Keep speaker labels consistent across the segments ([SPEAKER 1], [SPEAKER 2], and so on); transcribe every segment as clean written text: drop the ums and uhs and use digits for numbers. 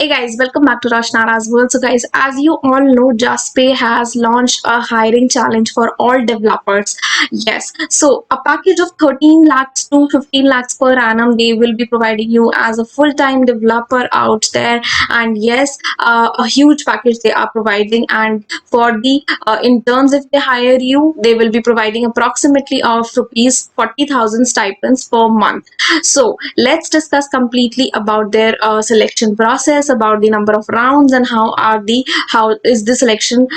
[SPEAKER 1] Hey guys, welcome back to Rashnara's World. So guys, as you all know, JustPay has launched a hiring challenge for all developers. Yes, so a package of 13 lakhs to 15 lakhs per annum they will be providing you as a full-time developer out there. And yes, a huge package they are providing. And for the interns, if they hire you, they will be providing approximately of rupees 40,000 stipends per month. So let's discuss completely about their selection process, about the number of rounds, and how is the selection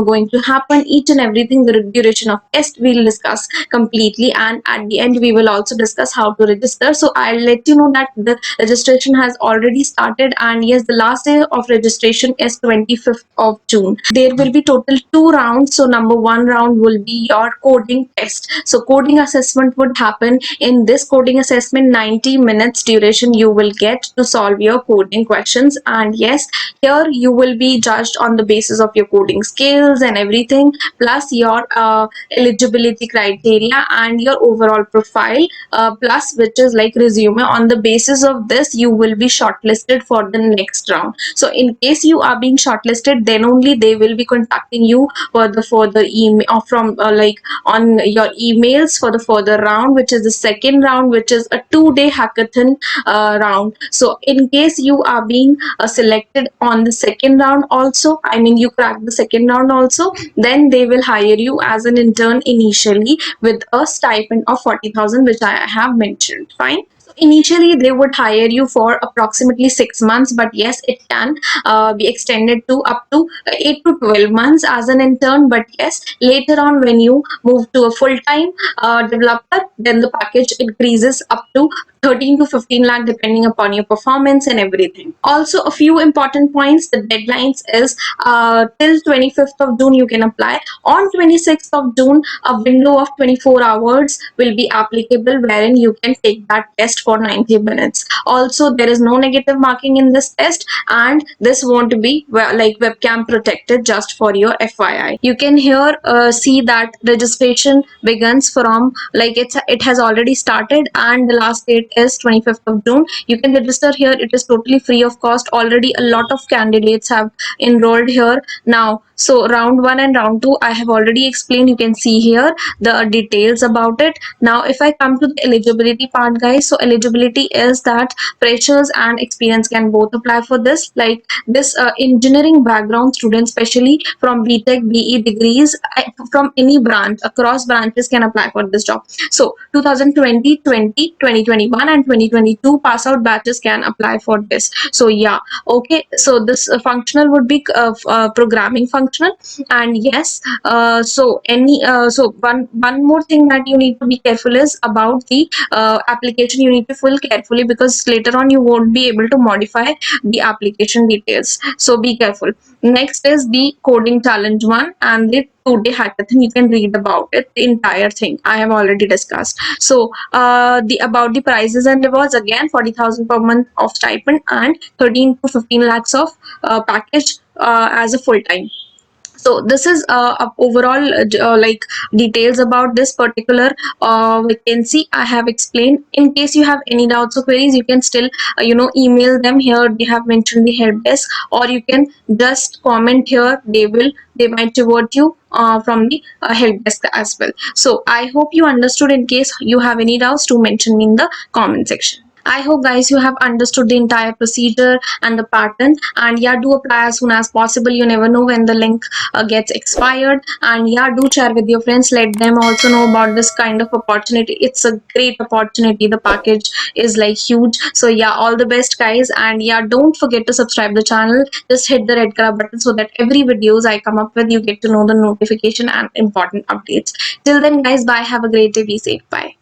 [SPEAKER 1] going to happen. Each and everything, the duration of test, we'll discuss completely, and at the end we will also discuss how to register. So I'll let you know that the registration has already started, and yes, the last day of registration is 25th of June. There will be total two rounds. So number one round will be your coding test. So coding assessment would happen. In this coding assessment, 90 minutes duration you will get to solve your coding questions. And yes, here you will be judged on the basis of your coding skills and everything, plus your eligibility criteria and your overall profile, plus which is like resume. On the basis of this, you will be shortlisted for the next round. So in case you are being shortlisted, then only they will be contacting you for the email from on your emails for the further round, which is the second round, which is a 2-day hackathon round. So in case you are being selected on the second round also, I mean you crack the second round also, then they will hire you as an intern initially with a stipend of 40,000, which I have mentioned. Fine. So initially they would hire you for approximately 6 months, but yes, it can be extended to up to 8 to 12 months as an intern. But yes, later on when you move to a full-time developer, then the package increases up to 13 to 15 lakh depending upon your performance and everything. Also, a few important points: the deadlines is till 25th of June you can apply. On 26th of June, a window of 24 hours will be applicable wherein you can take that test for 90 minutes. Also, there is no negative marking in this test, and this won't be like webcam protected, just for your FYI. You can here see that registration begins from it has already started, and the last date is 25th of June. You can register here. It is totally free of cost. Already a lot of candidates have enrolled here now. So round 1 and round 2 I have already explained. You can see here the details about it. Now if I come to the eligibility part, guys, so eligibility is that freshers and experience can both apply for this. Like this engineering background students, especially from BTech, BE degrees, from any branch, across branches, can apply for this job. So 2020, 2021 and 2022 pass out batches can apply for this. So yeah, okay, so this functional would be programming functional. And yes, so one more thing that you need to be careful is about the application. You need to fill carefully, because later on you won't be able to modify the application details, so be careful. Next is the coding challenge one and the 2-day hackathon. You can read about it, the entire thing I have already discussed. So the about the prizes and rewards, again 40,000 per month of stipend and 13 to 15 lakhs of package as a full time. So this is overall details about this particular vacancy I have explained. In case you have any doubts or queries, you can still email them. Here they have mentioned the help desk, or you can just comment here. They might revert you from the help desk as well. So I hope you understood. In case you have any doubts, to mention me in the comment section. I hope guys you have understood the entire procedure and the pattern. And yeah, do apply as soon as possible. You never know when the link gets expired. And yeah, do share with your friends. Let them also know about this kind of opportunity. It's a great opportunity. The package is like huge. So yeah, all the best guys. And yeah, don't forget to subscribe the channel. Just hit the red color button so that every videos I come up with, you get to know the notification and important updates. Till then guys, bye. Have a great day. Be safe. Bye.